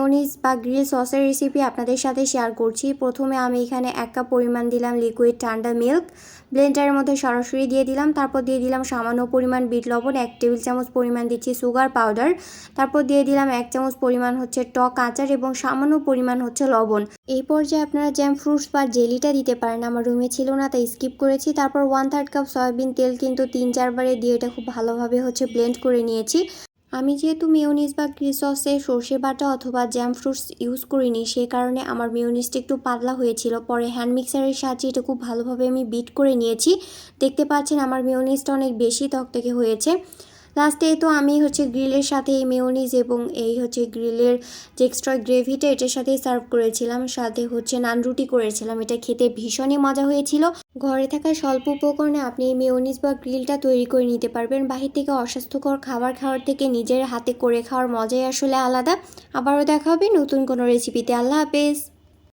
Mayonnaise বা grill সসের recipe আপনাদের সাথে শেয়ার করছি। প্রথমে আমি এখানে 1 কাপ পরিমাণ দিলাম লিকুইড ঠান্ডা মিল্ক, ব্লেন্ডারের মধ্যে সরাসরি দিয়ে দিলাম। তারপর দিয়ে দিলাম সামান্য পরিমাণ বিট লবণ, 1 টেবিল চামচ পরিমাণ দিচ্ছি সুগার পাউডার। তারপর দিয়ে দিলাম 1 চামচ পরিমাণ হচ্ছে টক আচার এবং সামান্য পরিমাণ হচ্ছে লবণ। এই পর্যায়ে আপনারা জ্যাম ফ্রুটস বা জেলিটা দিতে পারেন, আমার রুমে ছিল না তাই স্কিপ করেছি। তারপর 1/3 কাপ সয়াবিন তেল কিন্তু 3-4 বারে দিয়ে এটা খুব ভালোভাবে হচ্ছে ব্লেন্ড করে নিয়েছি। আমি যেহেতু মেয়োনিজ বা গ্রিল সসে সর্ষে বাটা অথবা জ্যাম ফ্রুটস ইউজ করিনি, সেই কারণে আমার মেয়োনিজটা একটু পাতলা হয়েছিল। পরে হ্যান্ড মিক্সারের সাহায্যে এটা খুব ভালোভাবে আমি বিট করে নিয়েছি। দেখতে পাচ্ছেন আমার মেয়োনিজটা অনেক বেশি তকতকে হয়েছে। লাস্টে তো আমি হচ্ছে গ্রিলের সাথে এই মেয়োনিজ এবং এই হচ্ছে গ্রিলের যে এক্সট্রা গ্রেভিটা এটার সাথেই সার্ভ করেছিলাম, সাথে হচ্ছে নান রুটি করেছিলাম। এটা খেতে ভীষণই মজা হয়েছিল। ঘরে থাকা স্বল্প উপকরণে আপনি এই মেয়োনিজ বা গ্রিলটা তৈরি করে নিতে পারবেন। বাহির থেকে অস্বাস্থ্যকর খাবার খাওয়ার থেকে নিজের হাতে করে খাওয়ার মজাই আসলে আলাদা। আবারও দেখা হবে নতুন কোনো রেসিপিতে। আল্লাহ হাফেজ।